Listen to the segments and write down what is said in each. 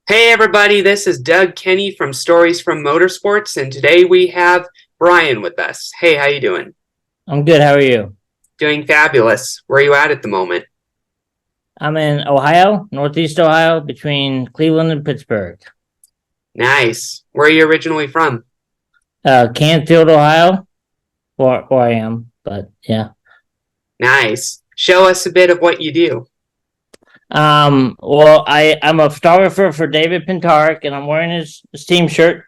Hey everybody, this is Doug Kenny from Stories from Motorsports, and today we have Brian with us. Hey, how you doing? I'm good. How are you? Doing fabulous. Where are you at the moment? I'm in Ohio, Northeast Ohio, between Cleveland and Pittsburgh. Nice. Where are you originally from? Canfield, Ohio, where I am. But yeah. Nice. Show us a bit of what you do. Well, I'm a photographer for David Pintaric, and I'm wearing his team shirt.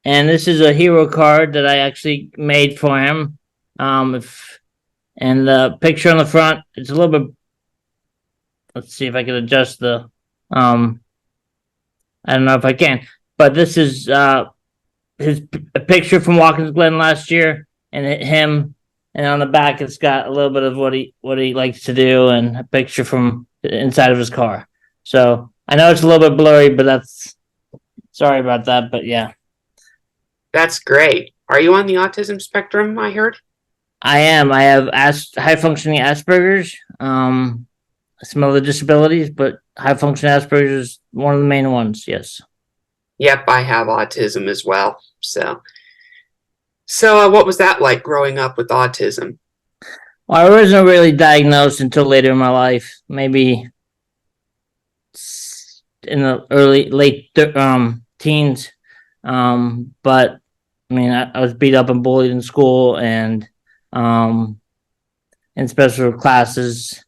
And this is a hero card that I actually made for him. If and the picture on the front, it's a little bit. Let's see if I can adjust the. Um, I don't know if I can, but this is his a picture from Watkins Glen last year, and him, and on the back it's got a little bit of what he likes to do, and a picture from inside of his car. So I know it's a little bit blurry, but that's sorry about that. But yeah, That's great. Are you on the autism spectrum, I heard? I am. I have high functioning Asperger's. Some other disabilities, but high functioning Asperger's is one of the main ones. Yes. Yep, I have autism as well. So what was that like growing up with autism? Well, I wasn't really diagnosed until later in my life, maybe in the early late teens. But I mean, I was beat up and bullied in school and um, in special classes,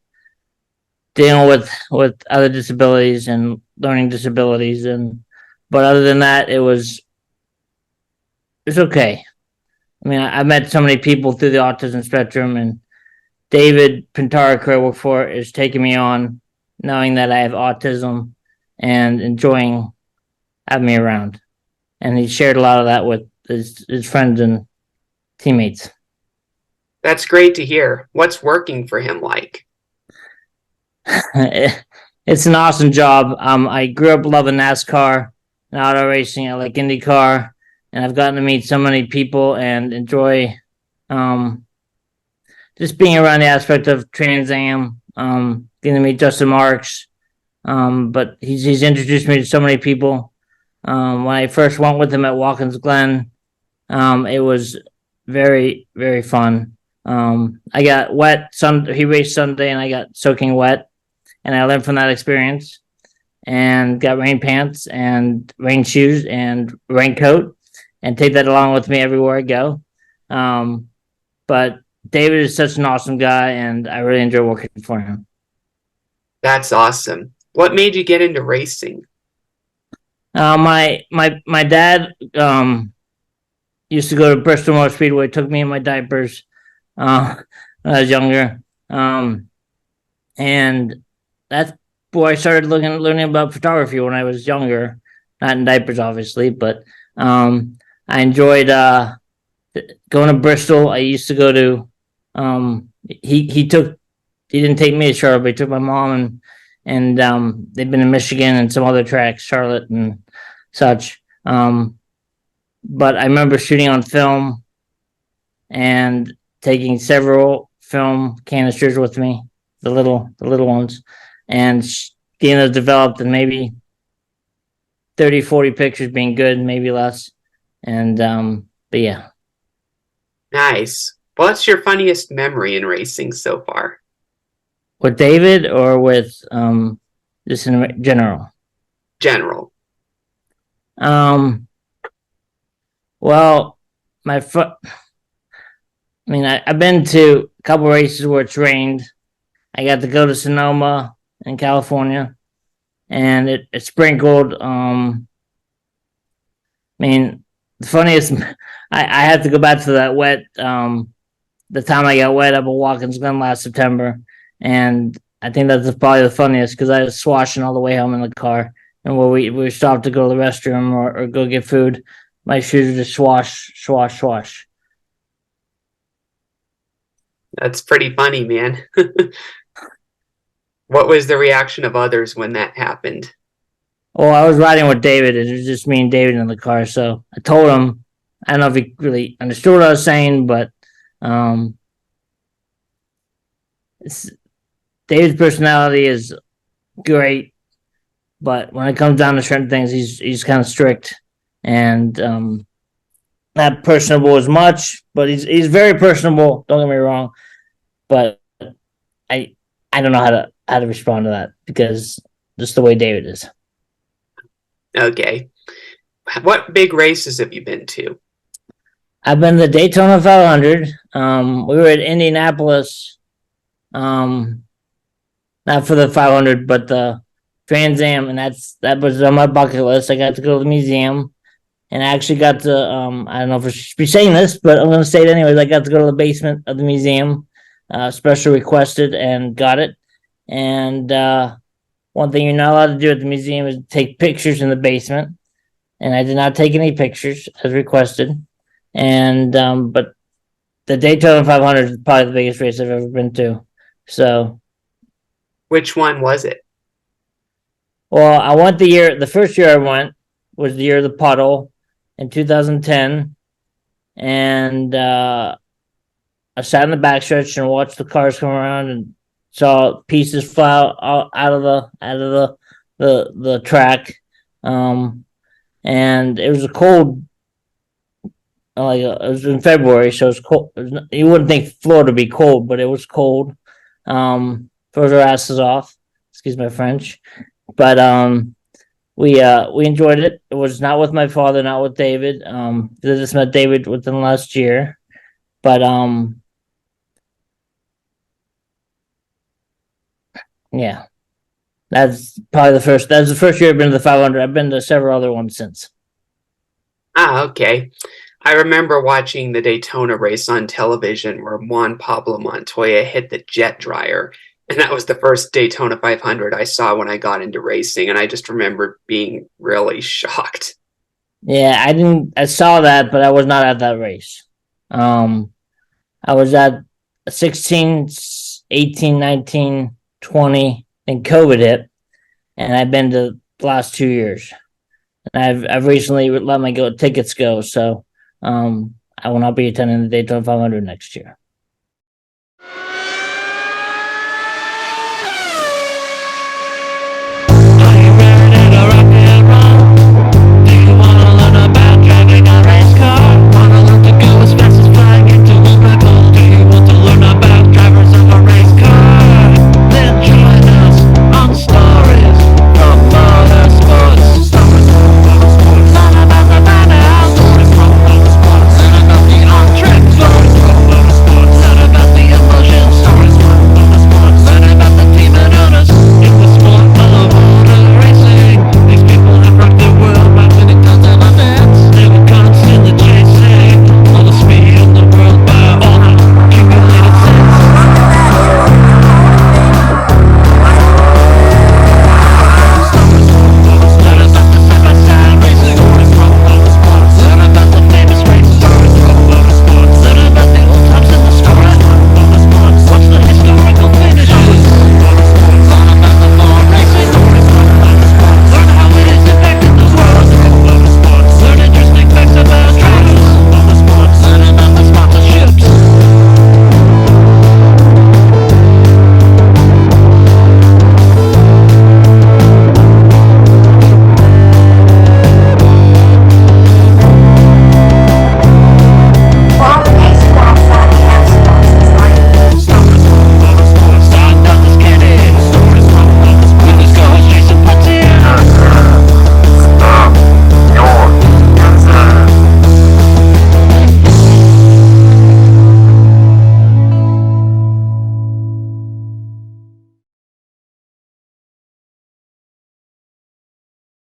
dealing with other disabilities and learning disabilities, and but other than that, it's okay. I mean, I met so many people through the autism spectrum, and David Pintaric, who I work for, is taking me on, knowing that I have autism and enjoying having me around. And he shared a lot of that with his friends and teammates. That's great to hear. What's working for him like? It's an awesome job. I grew up loving NASCAR and auto racing. I like IndyCar, and I've gotten to meet so many people and enjoy um, just being around the aspect of Trans Am. Getting to meet Justin Marks, but he's introduced me to so many people. When I first went with him at Watkins Glen, it was very fun. I got wet. He raced Sunday, and I got soaking wet, and I learned from that experience. And got rain pants and rain shoes and raincoat, and take that along with me everywhere I go. But David is such an awesome guy, and I really enjoy working for him. That's awesome. What made you get into racing? My dad used to go to Bristol Motor Speedway. Took me in my diapers when I was younger, and that's where I started learning about photography when I was younger. Not in diapers, obviously, but I enjoyed going to Bristol. I used to go to. He didn't take me to Charlotte, but he took my mom, and they've been in Michigan and some other tracks, Charlotte and such. But I remember shooting on film and taking several film canisters with me, the little ones, and getting those developed, and maybe 30, 40 pictures being good, maybe less. And but yeah, Nice. What's your funniest memory in racing so far? with David or with just in general. General. Um, well, my foot. I mean, I've been to a couple races where it's rained. I got to go to Sonoma in California, and it sprinkled. I mean, the funniest, I had to go back to that wet. The time I got wet up at Watkins Glen last September, and I think that's probably the funniest because I was swashing all the way home in the car, and where we stopped to go to the restroom or go get food, my shoes were just swash. That's pretty funny, man. What was the reaction of others when that happened? Well, I was riding with David, and it was just me and David in the car. So I told him, I don't know if he really understood what I was saying, but um, David's personality is great, but when it comes down to certain things, he's kind of strict and not personable as much. But he's very personable. Don't get me wrong, but I I don't know how to respond to that because just the way David is. Okay. What big races have you been to? I've been to the Daytona 500. We were at Indianapolis, um, not for the 500, but the Trans Am, and that was on my bucket list. I got to go to the museum, and I actually got to. I don't know if I should be saying this, but I'm going to say it anyways. I got to go to the basement of the museum, special requested, and got it. And one thing you're not allowed to do at the museum is take pictures in the basement, and I did not take any pictures as requested. And but the Daytona 500 is probably the biggest race I've ever been to. So, Which one was it? well, I went the first year I went was the year of the puddle in 2010, and I sat in the backstretch and watched the cars come around and saw pieces fly out of the track. And it was a cold, like it was in February, so it's cold. You wouldn't think Florida would be cold, but it was cold. Froze our asses off. Excuse my French, but we enjoyed it. It was not with my father, not with David. I just met David within the last year, but yeah, that's probably the first. That's the first year I've been to the 500. I've been to several other ones since. Ah, okay. I remember watching the Daytona race on television where Juan Pablo Montoya hit the jet dryer. And that was the first Daytona 500 I saw when I got into racing. And I just remember being really shocked. Yeah, I didn't. I saw that, but I was not at that race. I was at 16, 18, 19, 20, and COVID hit, and I've been to the last 2 years. And I've recently let my tickets go, so I will not be attending the Daytona 500 next year.